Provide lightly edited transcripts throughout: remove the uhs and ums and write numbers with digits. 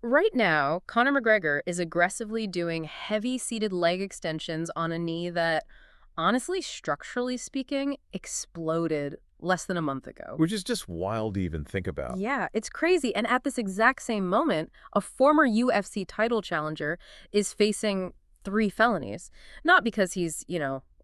Right now, Conor McGregor is aggressively doing heavy-seated leg extensions on a knee that, honestly, structurally speaking, exploded less than a month ago. Which is just wild to even think about. Yeah, it's crazy. And at this exact same moment, a former UFC title challenger is facing 3 felonies. Not because he's,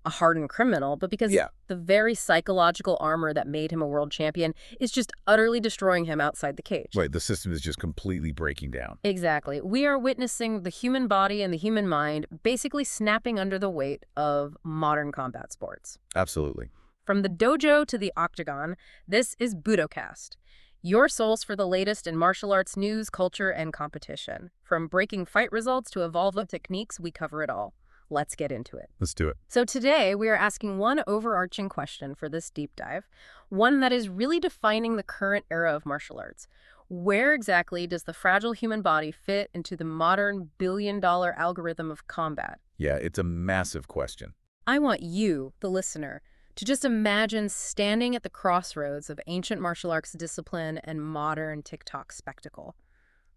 a hardened criminal, but because Yeah. the very psychological armor that made him a world champion is just utterly destroying him outside the cage. Right, the system is just completely breaking down. Exactly. We are witnessing the human body and the human mind basically snapping under the weight of modern combat sports. Absolutely. From the dojo to the octagon, this is Budocast, your source for the latest in martial arts news, culture, and competition. From breaking fight results to evolving techniques, we cover it all. Let's get into it. Let's do it. So today, we are asking one overarching question for this deep dive, one that is really defining the current era of martial arts. Where exactly does the fragile human body fit into the modern billion-dollar algorithm of combat? Yeah, it's a massive question. I want you, the listener, to just imagine standing at the crossroads of ancient martial arts discipline and modern TikTok spectacle.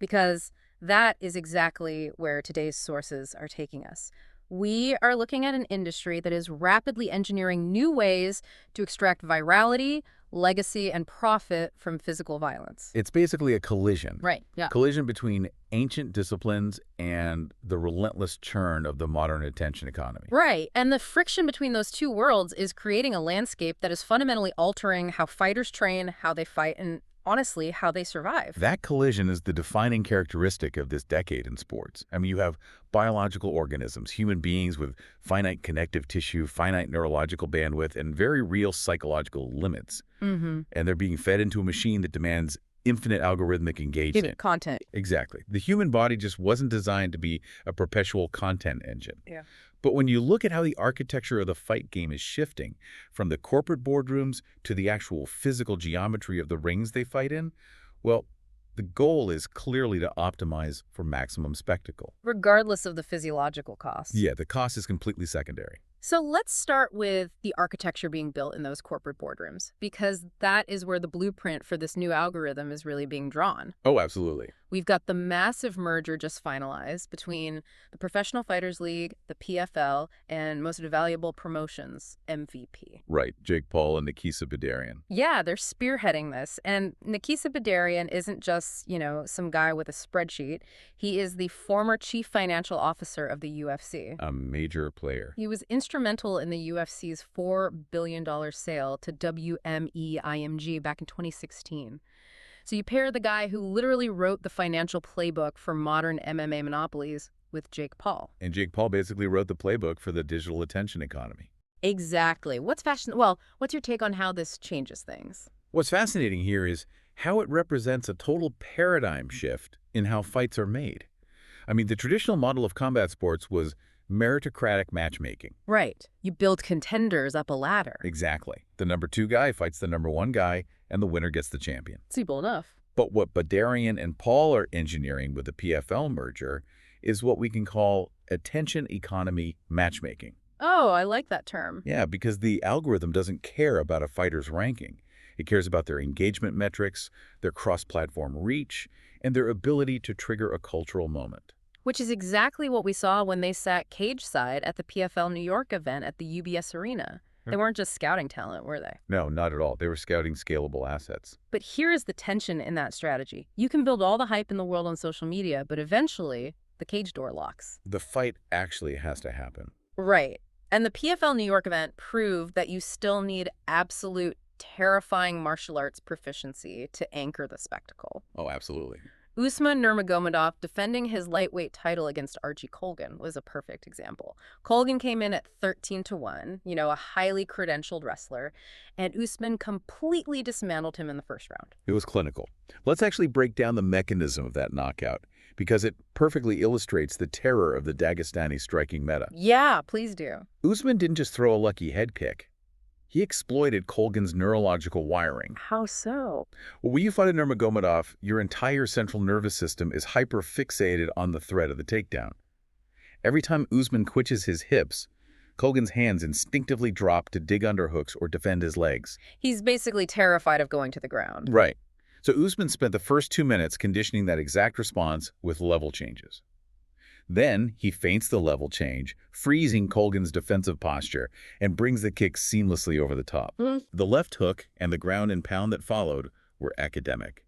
Because that is exactly where today's sources are taking us. We are looking at an industry that is rapidly engineering new ways to extract virality, legacy, and profit from physical violence. It's basically a collision. Right, yeah. Collision between ancient disciplines and the relentless churn of the modern attention economy. Right, and the friction between those two worlds is creating a landscape that is fundamentally altering how fighters train, how they fight, and honestly, how they survive. That collision is the defining characteristic of this decade in sports. I mean, you have biological organisms, human beings with finite connective tissue, finite neurological bandwidth, and very real psychological limits. And they're being fed into a machine that demands infinite algorithmic engagement. Content. Exactly. The human body just wasn't designed to be a perpetual content engine. Yeah. But when you look at how the architecture of the fight game is shifting, from the corporate boardrooms to the actual physical geometry of the rings they fight in, well, the goal is clearly to optimize for maximum spectacle. Regardless of the physiological costs. Yeah, the cost is completely secondary. So let's start with the architecture being built in those corporate boardrooms, because that is where the blueprint for this new algorithm is really being drawn. Oh, absolutely. We've got the massive merger just finalized between the Professional Fighters League, the PFL, and Most Valuable Promotions, MVP. Right, Jake Paul and Nikisa Bedarian. Yeah, they're spearheading this. And Nikisa Bedarian isn't just, some guy with a spreadsheet. He is the former chief financial officer of the UFC. A major player. He was instrumental in the UFC's $4 billion sale to WME-IMG back in 2016. So you pair the guy who literally wrote the financial playbook for modern MMA monopolies with Jake Paul. And Jake Paul basically wrote the playbook for the digital attention economy. Exactly. What's your take on how this changes things? What's fascinating here is how it represents a total paradigm shift in how fights are made. I mean, the traditional model of combat sports was meritocratic matchmaking. Right. You build contenders up a ladder. Exactly. The number 2 guy fights the number 1 guy, and the winner gets the champion. Simple enough. But what Bedarian and Paul are engineering with the PFL merger is what we can call attention economy matchmaking. Oh, I like that term. Yeah, because the algorithm doesn't care about a fighter's ranking. It cares about their engagement metrics, their cross-platform reach, and their ability to trigger a cultural moment. Which is exactly what we saw when they sat cage side at the PFL New York event at the UBS Arena. They weren't just scouting talent, were they? No, not at all. They were scouting scalable assets. But here is the tension in that strategy. You can build all the hype in the world on social media, but eventually the cage door locks. The fight actually has to happen. Right. And the PFL New York event proved that you still need absolute terrifying martial arts proficiency to anchor the spectacle. Oh, absolutely. Usman Nurmagomedov defending his lightweight title against Archie Colgan was a perfect example. Colgan came in at 13-1, a highly credentialed wrestler, and Usman completely dismantled him in the first round. It was clinical. Let's actually break down the mechanism of that knockout, because it perfectly illustrates the terror of the Dagestani striking meta. Yeah, please do. Usman didn't just throw a lucky head kick. He exploited Colgan's neurological wiring. How so? Well, when you fight a Nurmagomedov, your entire central nervous system is hyper-fixated on the threat of the takedown. Every time Usman twitches his hips, Colgan's hands instinctively drop to dig underhooks or defend his legs. He's basically terrified of going to the ground. Right. So Usman spent the first 2 minutes conditioning that exact response with level changes. Then he feints the level change, freezing Colgan's defensive posture, and brings the kick seamlessly over the top. The left hook and the ground and pound that followed were academic.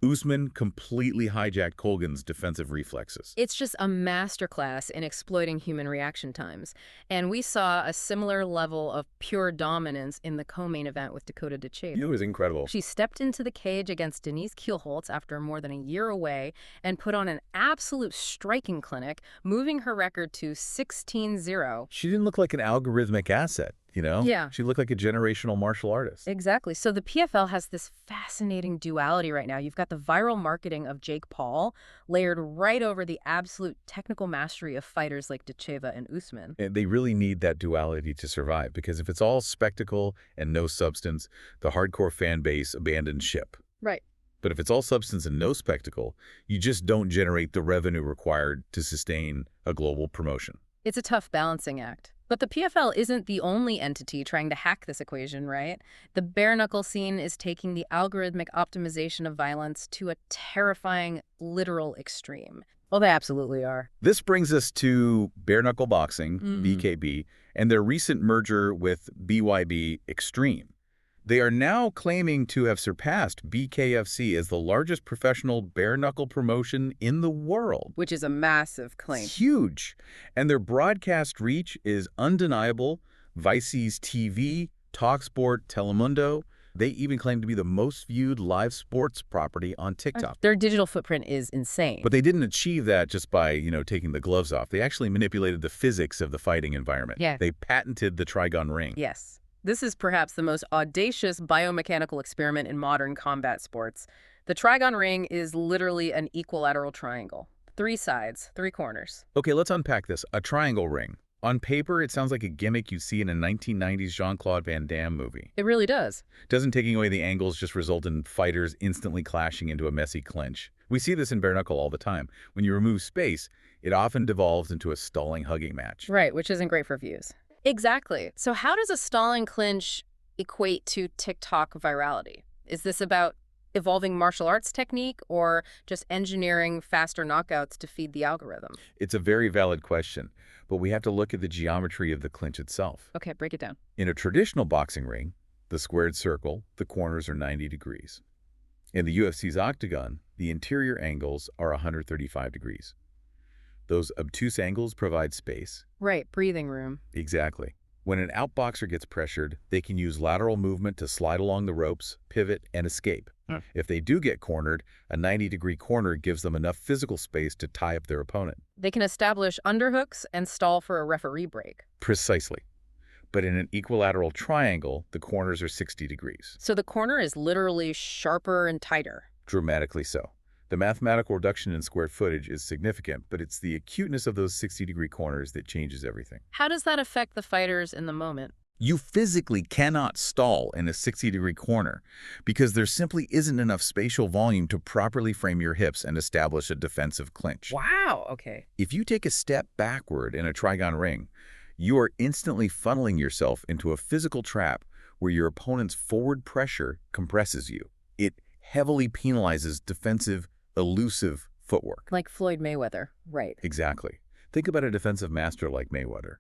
Usman completely hijacked Colgan's defensive reflexes. It's just a masterclass in exploiting human reaction times. And we saw a similar level of pure dominance in the co-main event with Dakota Decheva. It was incredible. She stepped into the cage against Denise Kielholtz after more than a year away and put on an absolute striking clinic, moving her record to 16-0. She didn't look like an algorithmic asset, you know? Yeah. She looked like a generational martial artist. Exactly. So the PFL has this fascinating duality right now. You've got the viral marketing of Jake Paul layered right over the absolute technical mastery of fighters like Decheva and Usman. And they really need that duality to survive, because if it's all spectacle and no substance, the hardcore fan base abandons ship. Right. But if it's all substance and no spectacle, you just don't generate the revenue required to sustain a global promotion. It's a tough balancing act. But the PFL isn't the only entity trying to hack this equation, right? The bare-knuckle scene is taking the algorithmic optimization of violence to a terrifying, literal extreme. Well, they absolutely are. This brings us to bare-knuckle boxing, BKB, and their recent merger with BYB Extreme. They are now claiming to have surpassed BKFC as the largest professional bare-knuckle promotion in the world. Which is a massive claim. It's huge. And their broadcast reach is undeniable. Vice's TV, TalkSport, Telemundo. They even claim to be the most viewed live sports property on TikTok. Their digital footprint is insane. But they didn't achieve that just by, taking the gloves off. They actually manipulated the physics of the fighting environment. Yeah. They patented the Trigon ring. Yes. This is perhaps the most audacious biomechanical experiment in modern combat sports. The Trigon ring is literally an equilateral triangle. 3 sides, 3 corners. Okay, let's unpack this. A triangle ring. On paper, it sounds like a gimmick you'd see in a 1990s Jean-Claude Van Damme movie. It really does. Doesn't taking away the angles just result in fighters instantly clashing into a messy clinch? We see this in bare knuckle all the time. When you remove space, it often devolves into a stalling hugging match. Right, which isn't great for views. Exactly. So how does a stalling clinch equate to TikTok virality? Is this about evolving martial arts technique or just engineering faster knockouts to feed the algorithm? It's a very valid question, but we have to look at the geometry of the clinch itself. Okay, break it down. In a traditional boxing ring, the squared circle, the corners are 90 degrees. In the UFC's octagon, the interior angles are 135 degrees. Those obtuse angles provide space. Right, breathing room. Exactly. When an outboxer gets pressured, they can use lateral movement to slide along the ropes, pivot, and escape. If they do get cornered, a 90-degree corner gives them enough physical space to tie up their opponent. They can establish underhooks and stall for a referee break. Precisely. But in an equilateral triangle, the corners are 60 degrees. So the corner is literally sharper and tighter. Dramatically so. The mathematical reduction in square footage is significant, but it's the acuteness of those 60-degree corners that changes everything. How does that affect the fighters in the moment? You physically cannot stall in a 60-degree corner because there simply isn't enough spatial volume to properly frame your hips and establish a defensive clinch. Wow, okay. If you take a step backward in a Trigon ring, you are instantly funneling yourself into a physical trap where your opponent's forward pressure compresses you. It heavily penalizes defensive, elusive footwork. Like Floyd Mayweather, right. Exactly. Think about a defensive master like Mayweather.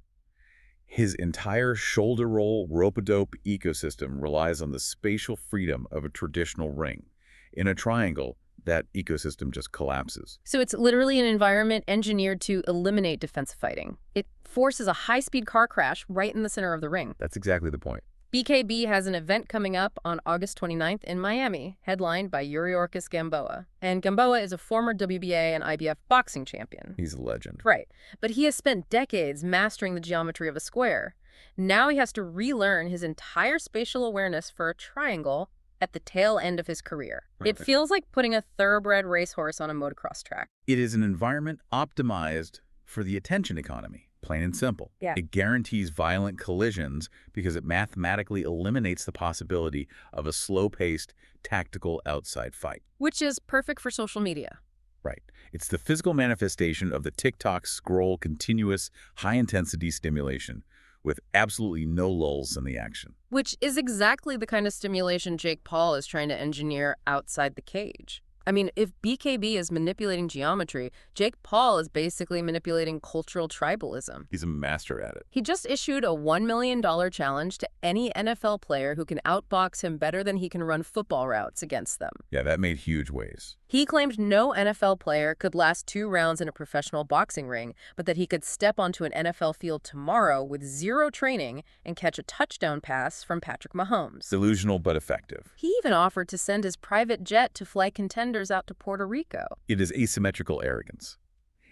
His entire shoulder roll, rope-a-dope ecosystem relies on the spatial freedom of a traditional ring. In a triangle, that ecosystem just collapses. So it's literally an environment engineered to eliminate defensive fighting. It forces a high-speed car crash right in the center of the ring. That's exactly the point. BKB has an event coming up on August 29th in Miami, headlined by Yuriorkis Gamboa. And Gamboa is a former WBA and IBF boxing champion. He's a legend. Right. But he has spent decades mastering the geometry of a square. Now he has to relearn his entire spatial awareness for a triangle at the tail end of his career. Right. It feels like putting a thoroughbred racehorse on a motocross track. It is an environment optimized for the attention economy. Plain and simple. Yeah. It guarantees violent collisions because it mathematically eliminates the possibility of a slow-paced, tactical outside fight. Which is perfect for social media. Right. It's the physical manifestation of the TikTok scroll continuous high-intensity stimulation, with absolutely no lulls in the action. Which is exactly the kind of stimulation Jake Paul is trying to engineer outside the cage. I mean, if BKB is manipulating geometry, Jake Paul is basically manipulating cultural tribalism. He's a master at it. He just issued a $1 million challenge to any NFL player who can outbox him better than he can run football routes against them. Yeah, that made huge waves. He claimed no NFL player could last 2 rounds in a professional boxing ring, but that he could step onto an NFL field tomorrow with 0 training and catch a touchdown pass from Patrick Mahomes. Delusional but effective. He even offered to send his private jet to fly contenders out to Puerto Rico. It is asymmetrical arrogance.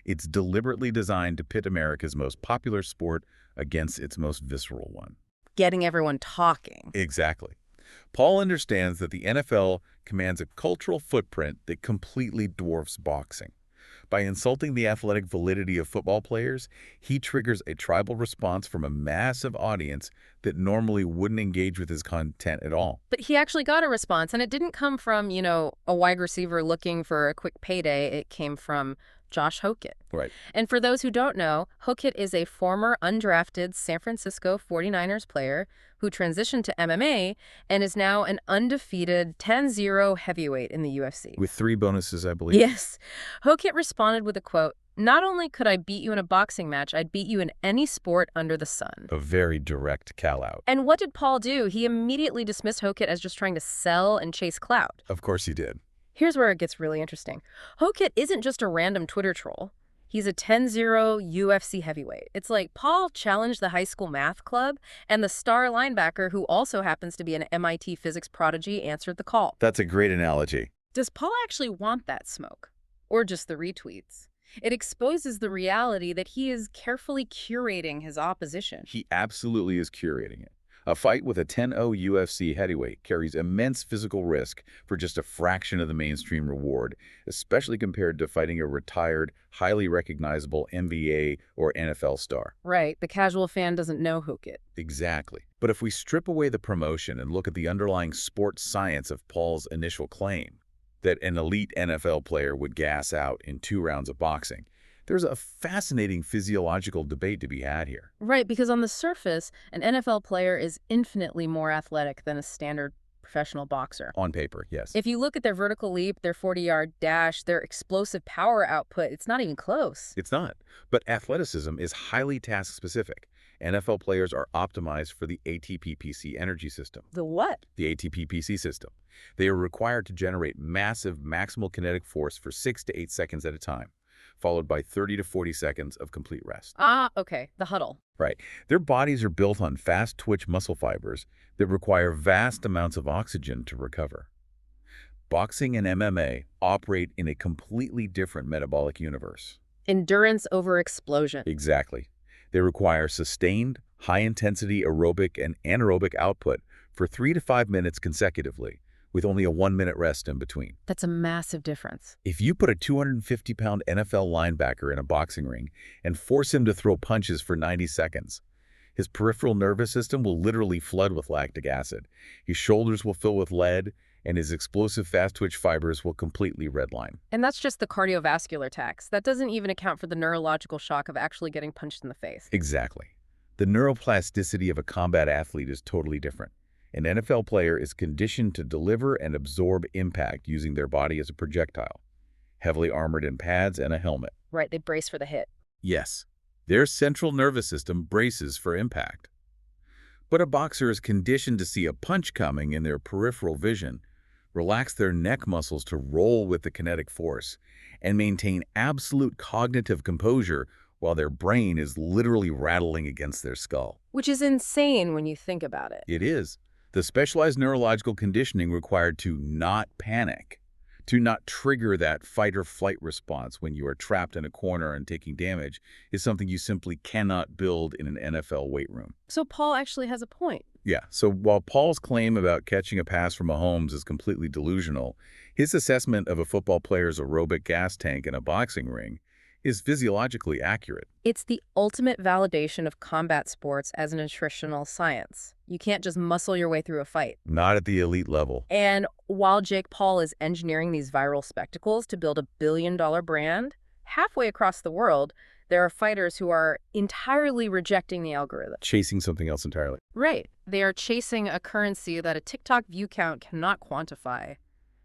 It's deliberately designed to pit America's most popular sport against its most visceral one. Getting everyone talking. Exactly. Paul understands that the NFL commands a cultural footprint that completely dwarfs boxing. By insulting the athletic validity of football players, he triggers a tribal response from a massive audience that normally wouldn't engage with his content at all. But he actually got a response, and it didn't come from, a wide receiver looking for a quick payday. It came from Josh Hokett. Right. And for those who don't know, Hokett is a former undrafted San Francisco 49ers player who transitioned to MMA and is now an undefeated 10-0 heavyweight in the UFC. With 3 bonuses, I believe. Yes. Hokett responded with a quote, "Not only could I beat you in a boxing match, I'd beat you in any sport under the sun." A very direct call-out. And what did Paul do? He immediately dismissed Hokett as just trying to sell and chase clout. Of course he did. Here's where it gets really interesting. Hokett isn't just a random Twitter troll. He's a 10-0 UFC heavyweight. It's like Paul challenged the high school math club, and the star linebacker, who also happens to be an MIT physics prodigy, answered the call. That's a great analogy. Does Paul actually want that smoke? Or just the retweets? It exposes the reality that he is carefully curating his opposition. He absolutely is curating it. A fight with a 10-0 UFC heavyweight carries immense physical risk for just a fraction of the mainstream reward, especially compared to fighting a retired, highly recognizable NBA or NFL star. Right. The casual fan doesn't know Hokett. Exactly. But if we strip away the promotion and look at the underlying sports science of Paul's initial claim that an elite NFL player would gas out in 2 rounds of boxing, there's a fascinating physiological debate to be had here. Right, because on the surface, an NFL player is infinitely more athletic than a standard professional boxer. On paper, yes. If you look at their vertical leap, their 40-yard dash, their explosive power output, it's not even close. It's not. But athleticism is highly task-specific. NFL players are optimized for the ATP-PC energy system. The what? The ATP-PC system. They are required to generate massive maximal kinetic force for 6 to 8 seconds at a time, followed by 30 to 40 seconds of complete rest. Okay, the huddle. Right. Their bodies are built on fast-twitch muscle fibers that require vast amounts of oxygen to recover. Boxing and MMA operate in a completely different metabolic universe. Endurance over explosion. Exactly. They require sustained, high-intensity aerobic and anaerobic output for 3 to 5 minutes consecutively, with only a 1-minute rest in between. That's a massive difference. If you put a 250-pound NFL linebacker in a boxing ring and force him to throw punches for 90 seconds, his peripheral nervous system will literally flood with lactic acid. His shoulders will fill with lead, and his explosive fast-twitch fibers will completely redline. And that's just the cardiovascular tax. That doesn't even account for the neurological shock of actually getting punched in the face. Exactly. The neuroplasticity of a combat athlete is totally different. An NFL player is conditioned to deliver and absorb impact using their body as a projectile, heavily armored in pads and a helmet. Right, they brace for the hit. Yes, their central nervous system braces for impact. But a boxer is conditioned to see a punch coming in their peripheral vision, relax their neck muscles to roll with the kinetic force, and maintain absolute cognitive composure while their brain is literally rattling against their skull. Which is insane when you think about it. It is. The specialized neurological conditioning required to not panic, to not trigger that fight-or-flight response when you are trapped in a corner and taking damage, is something you simply cannot build in an NFL weight room. So Paul actually has a point. Yeah, so while Paul's claim about catching a pass from Mahomes is completely delusional, his assessment of a football player's aerobic gas tank in a boxing ring is physiologically accurate. It's the ultimate validation of combat sports as a nutritional science. You can't just muscle your way through a fight. Not at the elite level. And while Jake Paul is engineering these viral spectacles to build a billion-dollar brand, halfway across the world, There are fighters who are entirely rejecting the algorithm. Chasing something else entirely. Right. They are chasing a currency that a TikTok view count cannot quantify.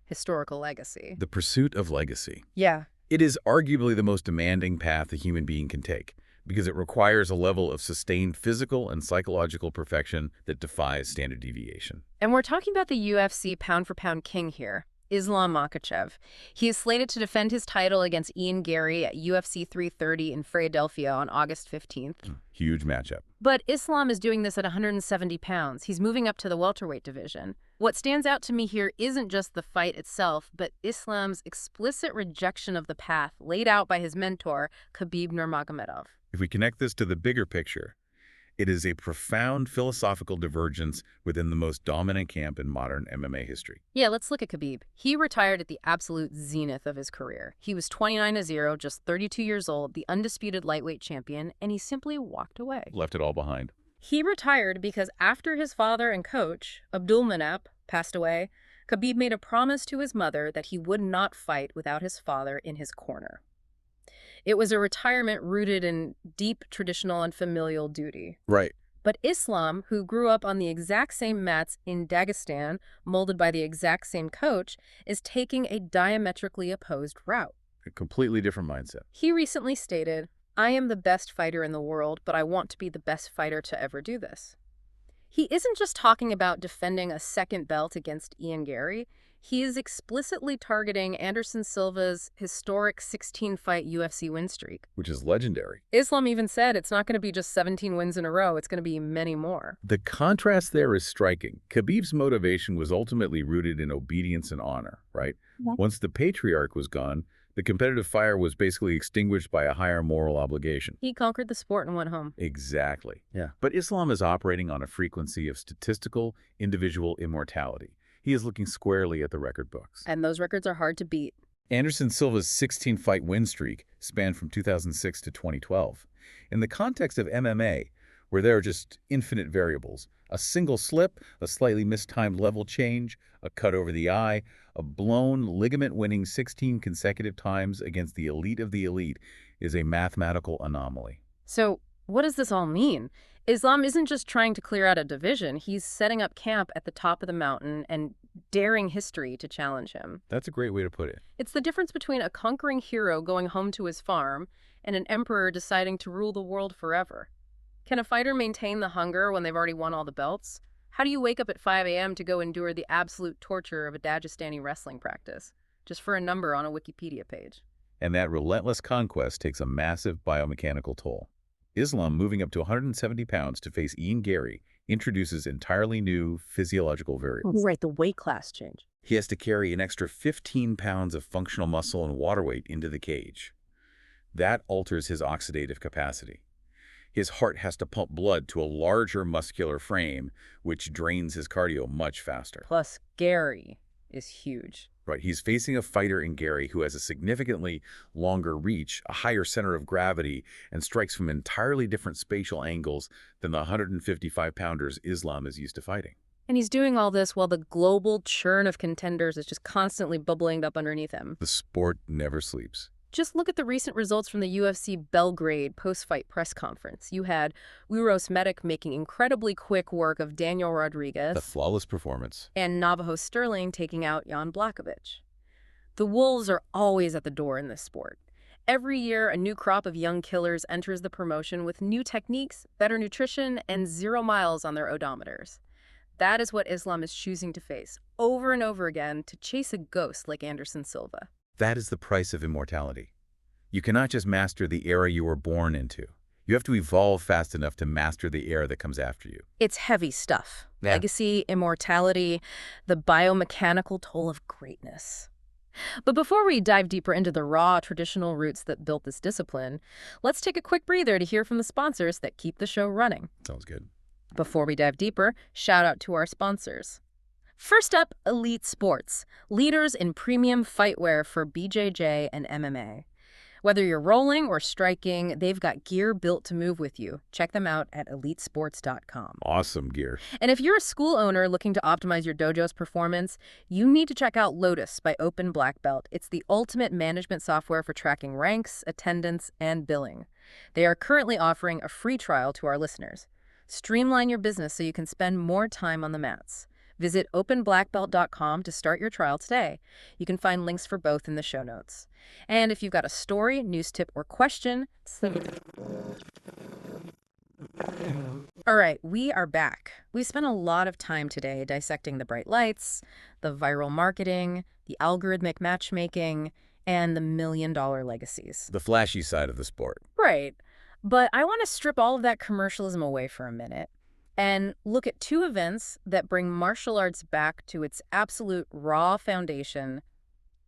Historical legacy. The pursuit of legacy. Yeah. It is arguably the most demanding path a human being can take because it requires a level of sustained physical and psychological perfection that defies standard deviation. And we're talking about the UFC pound-for-pound king here, Islam Makhachev. He is slated to defend his title against Ian Gary at UFC 330 in Philadelphia on August 15th. Huge matchup. But Islam is doing this at 170 pounds. He's moving up to the welterweight division. What stands out to me here isn't just the fight itself, but Islam's explicit rejection of the path laid out by his mentor, Khabib Nurmagomedov. If we connect this to the bigger picture, it is a profound philosophical divergence within the most dominant camp in modern MMA history. Yeah, let's look at Khabib. He retired at the absolute zenith of his career. He was 29-0, just 32 years old, the undisputed lightweight champion, and he simply walked away. Left it all behind. He retired because after his father and coach, Abdulmanap, passed away, Khabib made a promise to his mother that he would not fight without his father in his corner. It was a retirement rooted in deep traditional and familial duty. Right. But Islam, who grew up on the exact same mats in Dagestan, molded by the exact same coach, is taking a diametrically opposed route. A completely different mindset. He recently stated, "I am the best fighter in the world, but I want to be the best fighter to ever do this." He isn't just talking about defending a second belt against Ian Gary. He is explicitly targeting Anderson Silva's historic 16-fight UFC win streak. Which is legendary. Islam even said it's not going to be just 17 wins in a row, it's going to be many more. The contrast there is striking. Khabib's motivation was ultimately rooted in obedience and honor, right? Yeah. Once the patriarch was gone, the competitive fire was basically extinguished by a higher moral obligation. He conquered the sport and went home. Exactly. Yeah. But Islam is operating on a frequency of statistical, individual immortality. He is looking squarely at the record books. And those records are hard to beat. Anderson Silva's 16-fight win streak spanned from 2006 to 2012. In the context of MMA, where there are just infinite variables, a single slip, a slightly mistimed level change, a cut over the eye, a blown ligament winning 16 consecutive times against the elite of the elite is a mathematical anomaly. So what does this all mean? Islam isn't just trying to clear out a division. He's setting up camp at the top of the mountain and daring history to challenge him. That's a great way to put it. It's the difference between a conquering hero going home to his farm and an emperor deciding to rule the world forever. Can a fighter maintain the hunger when they've already won all the belts? How do you wake up at 5 a.m. to go endure the absolute torture of a Dagestani wrestling practice, just for a number on a Wikipedia page? And that relentless conquest takes a massive biomechanical toll. Islam moving up to 170 pounds to face Ian Gary introduces entirely new physiological variables. Right, the weight class change. He has to carry an extra 15 pounds of functional muscle and water weight into the cage. That alters his oxidative capacity. His heart has to pump blood to a larger muscular frame, which drains his cardio much faster. Plus, Gary is huge. Right, he's facing a fighter in Gary who has a significantly longer reach, a higher center of gravity, and strikes from entirely different spatial angles than the 155-pounders Islam is used to fighting. And he's doing all this while the global churn of contenders is just constantly bubbling up underneath him. The sport never sleeps. Just look at the recent results from the UFC Belgrade post-fight press conference. You had Uros Medic making incredibly quick work of Daniel Rodriguez. The flawless performance. And Navajo Sterling taking out Jan Blachowicz. The wolves are always at the door in this sport. Every year, a new crop of young killers enters the promotion with new techniques, better nutrition, and 0 miles on their odometers. That is what Islam is choosing to face, over and over again, to chase a ghost like Anderson Silva. That is the price of immortality. You cannot just master the era you were born into. You have to evolve fast enough to master the era that comes after you. It's heavy stuff. Yeah. Legacy, immortality, the biomechanical toll of greatness. But before we dive deeper into the raw, traditional roots that built this discipline, let's take a quick breather to hear from the sponsors that keep the show running. Sounds good. Before we dive deeper, shout out to our sponsors. First up, Elite Sports, leaders in premium fightwear for BJJ and MMA. Whether you're rolling or striking, they've got gear built to move with you. Check them out at elitesports.com. Awesome gear. And if you're a school owner looking to optimize your dojo's performance, you need to check out Lotus by Open Black Belt. It's the ultimate management software for tracking ranks, attendance, and billing. They are currently offering a free trial to our listeners. Streamline your business so you can spend more time on the mats. Visit openblackbelt.com to start your trial today. You can find links for both in the show notes. And if you've got a story, news tip, or question... All right, we are back. We spent a lot of time today dissecting the bright lights, the viral marketing, the algorithmic matchmaking, and the million-dollar legacies. The flashy side of the sport. Right. But I want to strip all of that commercialism away for a minute and look at two events that bring martial arts back to its absolute raw foundation: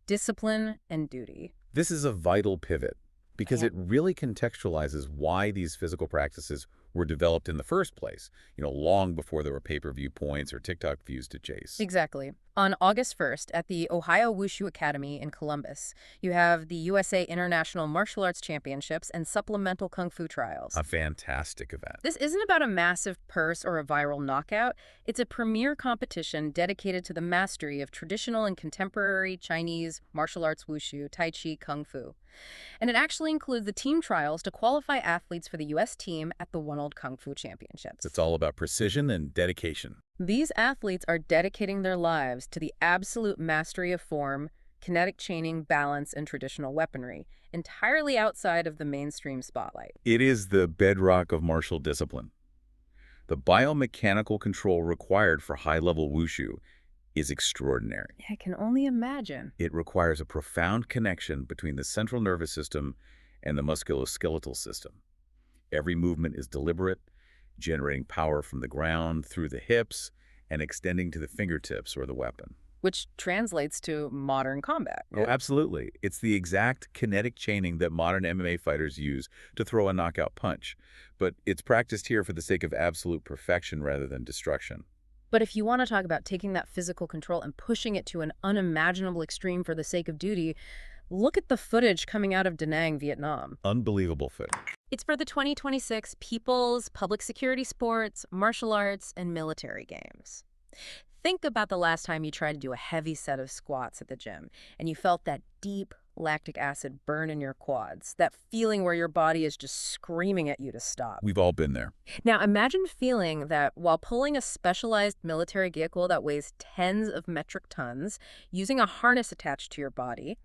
discipline and duty. This is a vital pivot because Yeah. it really contextualizes why these physical practices were developed in the first place, long before there were pay-per-view points or TikTok views to chase. Exactly. On August 1st, at the Ohio Wushu Academy in Columbus, you have the USA International Martial Arts Championships and supplemental Kung Fu trials. A fantastic event. This isn't about a massive purse or a viral knockout. It's a premier competition dedicated to the mastery of traditional and contemporary Chinese martial arts wushu, tai chi, kung fu. And it actually includes the team trials to qualify athletes for the U.S. team at the One Old Kung Fu Championships. It's all about precision and dedication. These athletes are dedicating their lives to the absolute mastery of form, kinetic chaining, balance, and traditional weaponry, entirely outside of the mainstream spotlight. It is the bedrock of martial discipline. The biomechanical control required for high-level wushu is extraordinary. I can only imagine. It requires a profound connection between the central nervous system and the musculoskeletal system. Every movement is deliberate, generating power from the ground through the hips and extending to the fingertips or the weapon. Which translates to modern combat. Oh, absolutely. It's the exact kinetic chaining that modern MMA fighters use to throw a knockout punch, but it's practiced here for the sake of absolute perfection rather than destruction. But if you want to talk about taking that physical control and pushing it to an unimaginable extreme for the sake of duty, look at the footage coming out of Da Nang, Vietnam. Unbelievable footage. It's for the 2026 People's Public Security Sports, Martial Arts, and Military Games. Think about the last time you tried to do a heavy set of squats at the gym and you felt that deep lactic acid burn in your quads, that feeling where your body is just screaming at you to stop. We've all been there. Now imagine feeling that while pulling a specialized military vehicle that weighs tens of metric tons, using a harness attached to your body,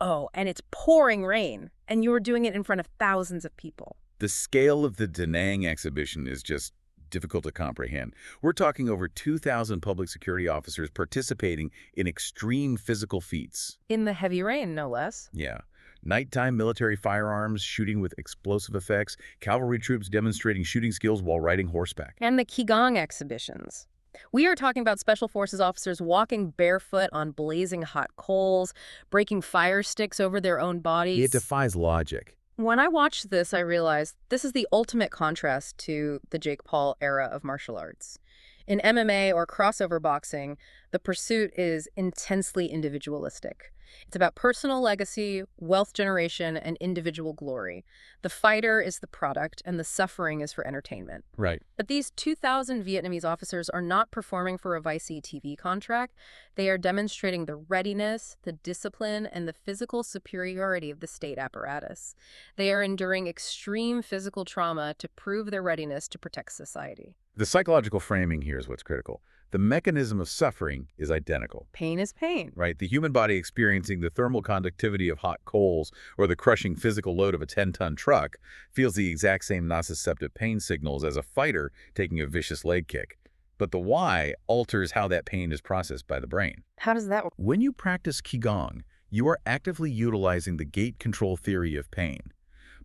and it's pouring rain, and you're doing it in front of thousands of people. The scale of the Da Nang exhibition is just difficult to comprehend. We're talking over 2,000 public security officers participating in extreme physical feats. In the heavy rain, no less. Yeah. Nighttime military firearms, shooting with explosive effects, cavalry troops demonstrating shooting skills while riding horseback. And the Qigong exhibitions. We are talking about Special Forces officers walking barefoot on blazing hot coals, breaking fire sticks over their own bodies. It defies logic. When I watched this, I realized this is the ultimate contrast to the Jake Paul era of martial arts. In MMA or crossover boxing, the pursuit is intensely individualistic. It's about personal legacy, wealth generation, and individual glory. The fighter is the product, and the suffering is for entertainment. Right. But these 2,000 Vietnamese officers are not performing for a Vicey TV contract. They are demonstrating the readiness, the discipline, and the physical superiority of the state apparatus. They are enduring extreme physical trauma to prove their readiness to protect society. The psychological framing here is what's critical. The mechanism of suffering is identical. Pain is pain. Right? The human body experiencing the thermal conductivity of hot coals or the crushing physical load of a 10-ton truck feels the exact same nociceptive pain signals as a fighter taking a vicious leg kick. But the why alters how that pain is processed by the brain. How does that work? When you practice Qigong, you are actively utilizing the gate control theory of pain.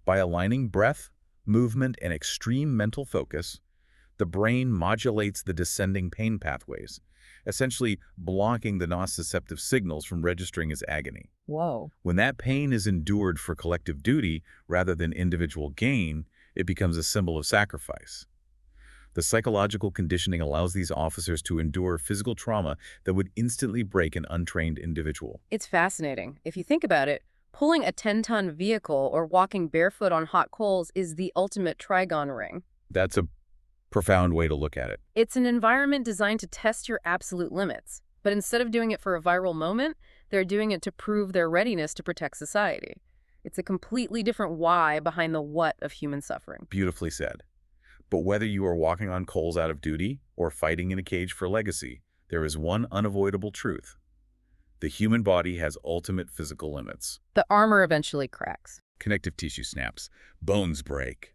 By aligning breath, movement, and extreme mental focus, the brain modulates the descending pain pathways, essentially blocking the nociceptive signals from registering as agony. Whoa. When that pain is endured for collective duty rather than individual gain, it becomes a symbol of sacrifice. The psychological conditioning allows these officers to endure physical trauma that would instantly break an untrained individual. It's fascinating. If you think about it, Pulling a 10-ton vehicle or walking barefoot on hot coals is the ultimate Trigon ring. That's a profound way to look at it. It's an environment designed to test your absolute limits. But instead of doing it for a viral moment, they're doing it to prove their readiness to protect society. It's a completely different why behind the what of human suffering. Beautifully said. But whether you are walking on coals out of duty or fighting in a cage for legacy, there is one unavoidable truth. The human body has ultimate physical limits. The armor eventually cracks. Connective tissue snaps, bones break.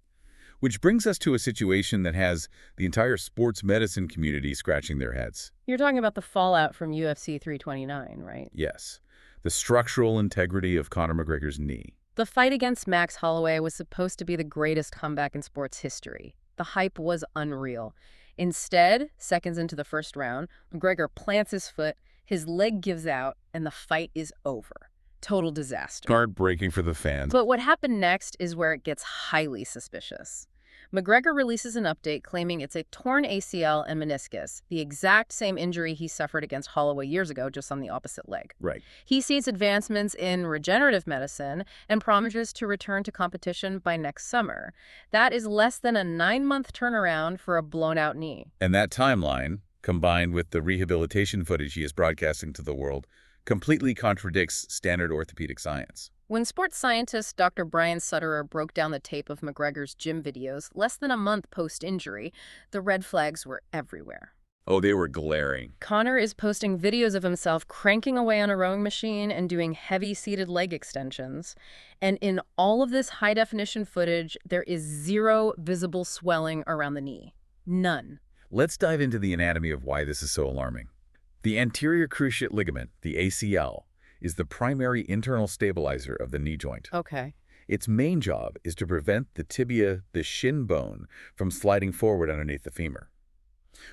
Which brings us to a situation that has the entire sports medicine community scratching their heads. You're talking about the fallout from UFC 329, right? Yes, the structural integrity of Conor McGregor's knee. The fight against Max Holloway was supposed to be the greatest comeback in sports history. The hype was unreal. Instead, seconds into the first round, McGregor plants his foot, his leg gives out, and the fight is over. Total disaster. Heartbreaking for the fans. But what happened next is where it gets highly suspicious. McGregor releases an update claiming it's a torn ACL and meniscus, the exact same injury he suffered against Holloway years ago, just on the opposite leg. Right. He sees advancements in regenerative medicine and promises to return to competition by next summer. That is less than a 9-month turnaround for a blown-out knee. And that timeline, combined with the rehabilitation footage he is broadcasting to the world, completely contradicts standard orthopedic science. When sports scientist Dr. Brian Sutterer broke down the tape of McGregor's gym videos less than a month post-injury, the red flags were everywhere. Oh, they were glaring. Conor is posting videos of himself cranking away on a rowing machine and doing heavy seated leg extensions. And in all of this high-definition footage, there is zero visible swelling around the knee. None. Let's dive into the anatomy of why this is so alarming. The anterior cruciate ligament, the ACL, is the primary internal stabilizer of the knee joint. Okay. Its main job is to prevent the tibia, the shin bone, from sliding forward underneath the femur.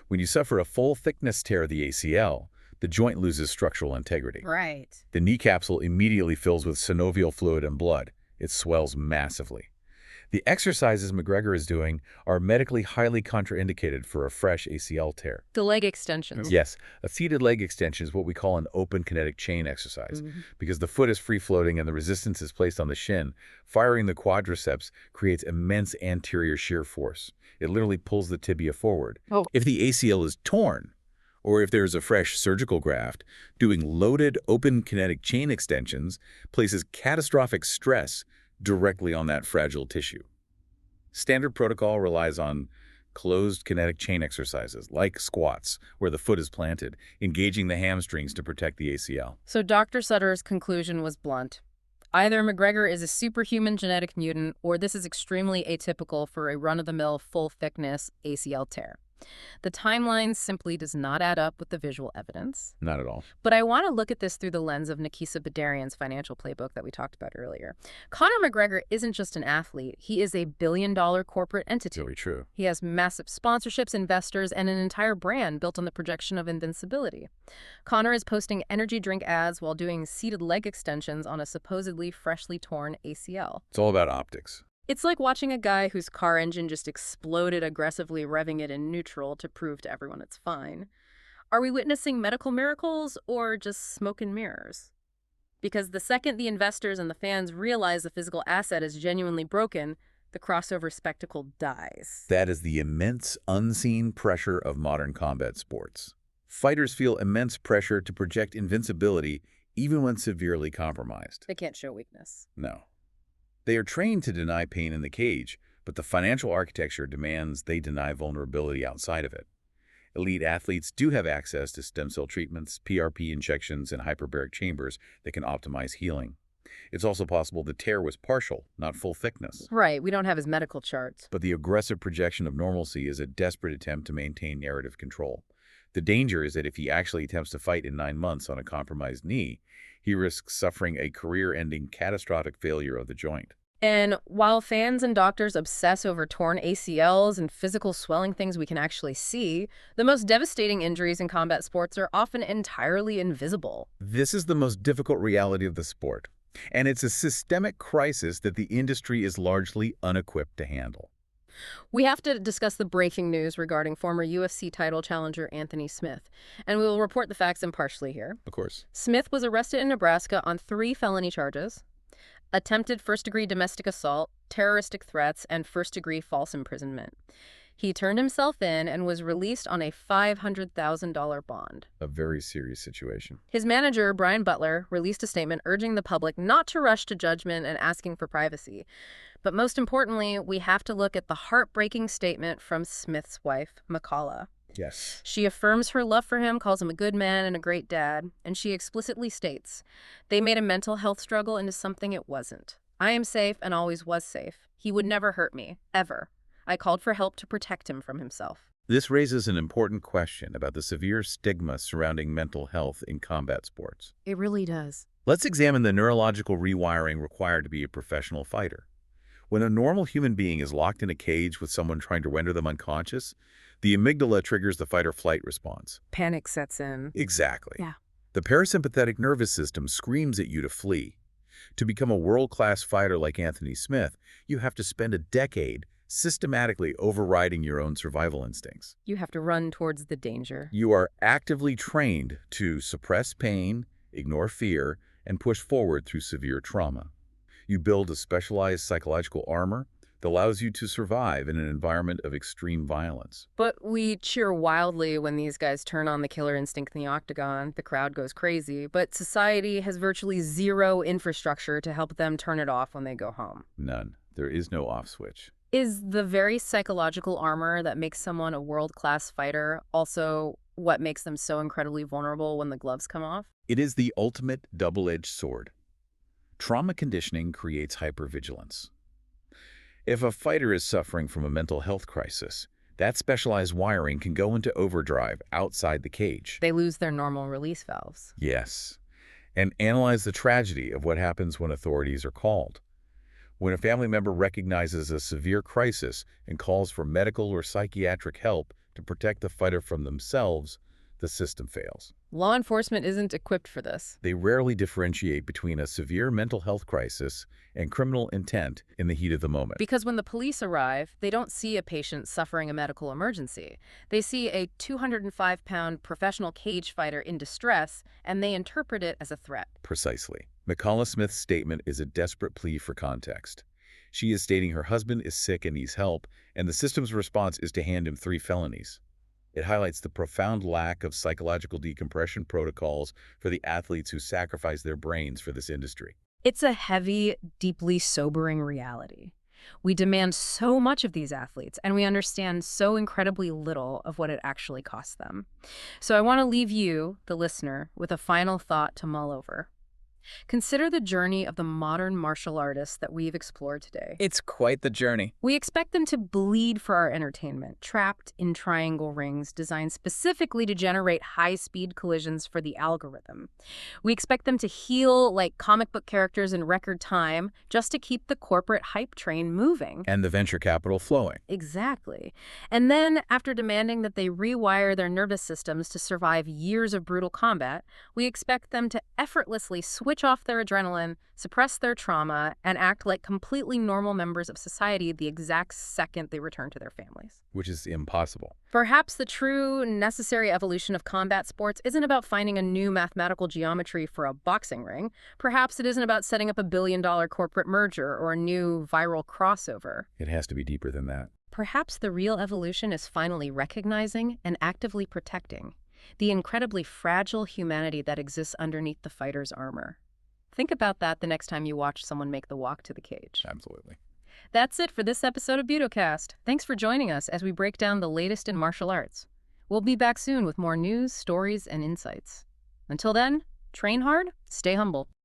When you suffer a full-thickness tear of the ACL, the joint loses structural integrity. Right. The knee capsule immediately fills with synovial fluid and blood. It swells massively. The exercises McGregor is doing are medically highly contraindicated for a fresh ACL tear. The leg extensions. Yes, a seated leg extension is what we call an open kinetic chain exercise. Because the foot is free-floating and the resistance is placed on the shin, firing the quadriceps creates immense anterior shear force. It literally pulls the tibia forward. Oh. If the ACL is torn, or if there is a fresh surgical graft, doing loaded open kinetic chain extensions places catastrophic stress directly on that fragile tissue. Standard protocol relies on closed kinetic chain exercises, like squats, where the foot is planted, engaging the hamstrings to protect the ACL. So Dr. Sutterer's conclusion was blunt. Either McGregor is a superhuman genetic mutant, or this is extremely atypical for a run-of-the-mill full-thickness ACL tear. The timeline simply does not add up with the visual evidence. Not at all. But I want to look at this through the lens of Nikisa Badarian's financial playbook that we talked about earlier. Conor McGregor isn't just an athlete. He is a billion-dollar corporate entity. Very true. He has massive sponsorships, investors, and an entire brand built on the projection of invincibility. Conor is posting energy drink ads while doing seated leg extensions on a supposedly freshly torn ACL. It's all about optics. It's like watching a guy whose car engine just exploded, aggressively revving it in neutral to prove to everyone it's fine. Are we witnessing medical miracles or just smoke and mirrors? Because the second the investors and the fans realize the physical asset is genuinely broken, the crossover spectacle dies. That is the immense, unseen pressure of modern combat sports. Fighters feel immense pressure to project invincibility even when severely compromised. They can't show weakness. No. They are trained to deny pain in the cage, but the financial architecture demands they deny vulnerability outside of it. Elite athletes do have access to stem cell treatments, PRP injections, and hyperbaric chambers that can optimize healing. It's also possible the tear was partial, not full thickness. Right, we don't have his medical charts. But the aggressive projection of normalcy is a desperate attempt to maintain narrative control. The danger is that if he actually attempts to fight in 9 months on a compromised knee, he risks suffering a career-ending catastrophic failure of the joint. And while fans and doctors obsess over torn ACLs and physical swelling things we can actually see, the most devastating injuries in combat sports are often entirely invisible. This is the most difficult reality of the sport, and it's a systemic crisis that the industry is largely unequipped to handle. We have to discuss the breaking news regarding former UFC title challenger Anthony Smith, and we will report the facts impartially here. Of course. Smith was arrested in Nebraska on 3 felony charges. attempted first-degree domestic assault, terroristic threats, and first-degree false imprisonment. He turned himself in and was released on a $500,000 bond. A very serious situation. His manager, Brian Butler, released a statement urging the public not to rush to judgment and asking for privacy. But most importantly, we have to look at the heartbreaking statement from Smith's wife, Makhachev. Yes. She affirms her love for him, calls him a good man and a great dad, and she explicitly states, "They made a mental health struggle into something it wasn't. I am safe and always was safe. He would never hurt me, ever. I called for help to protect him from himself." This raises an important question about the severe stigma surrounding mental health in combat sports. It really does. Let's examine the neurological rewiring required to be a professional fighter. When a normal human being is locked in a cage with someone trying to render them unconscious, the amygdala triggers the fight-or-flight response. Panic sets in. Exactly. Yeah. The parasympathetic nervous system screams at you to flee. To become a world-class fighter like Anthony Smith, you have to spend a decade systematically overriding your own survival instincts. You have to run towards the danger. You are actively trained to suppress pain, ignore fear, and push forward through severe trauma. You build a specialized psychological armor that allows you to survive in an environment of extreme violence. But we cheer wildly when these guys turn on the killer instinct in the octagon. The crowd goes crazy, but society has virtually zero infrastructure to help them turn it off when they go home. None. There is no off switch. Is the very psychological armor that makes someone a world-class fighter also what makes them so incredibly vulnerable when the gloves come off? It is the ultimate double-edged sword. Trauma conditioning creates hypervigilance. If a fighter is suffering from a mental health crisis, that specialized wiring can go into overdrive outside the cage. They lose their normal release valves. Yes. And analyze the tragedy of what happens when authorities are called. When a family member recognizes a severe crisis and calls for medical or psychiatric help to protect the fighter from themselves, the system fails. Law enforcement isn't equipped for this. They rarely differentiate between a severe mental health crisis and criminal intent in the heat of the moment. Because when the police arrive, they don't see a patient suffering a medical emergency. They see a 205-pound professional cage fighter in distress, and they interpret it as a threat. Precisely. Makhachev Smith's statement is a desperate plea for context. She is stating her husband is sick and needs help, and the system's response is to hand him 3 felonies. It highlights the profound lack of psychological decompression protocols for the athletes who sacrifice their brains for this industry. It's a heavy, deeply sobering reality. We demand so much of these athletes, and we understand so incredibly little of what it actually costs them. So I want to leave you, the listener, with a final thought to mull over. Consider the journey of the modern martial artists that we've explored today. It's quite the journey. We expect them to bleed for our entertainment, trapped in triangle rings designed specifically to generate high-speed collisions for the algorithm. We expect them to heal like comic book characters in record time just to keep the corporate hype train moving. And the venture capital flowing. Exactly. And then, after demanding that they rewire their nervous systems to survive years of brutal combat, we expect them to effortlessly switch off their adrenaline, suppress their trauma, and act like completely normal members of society the exact second they return to their families. Which is impossible. Perhaps the true necessary evolution of combat sports isn't about finding a new mathematical geometry for a boxing ring. Perhaps it isn't about setting up a billion-dollar corporate merger or a new viral crossover. It has to be deeper than that. Perhaps the real evolution is finally recognizing and actively protecting the incredibly fragile humanity that exists underneath the fighter's armor. Think about that the next time you watch someone make the walk to the cage. Absolutely. That's it for this episode of Budocast. Thanks for joining us as we break down the latest in martial arts. We'll be back soon with more news, stories, and insights. Until then, train hard, stay humble.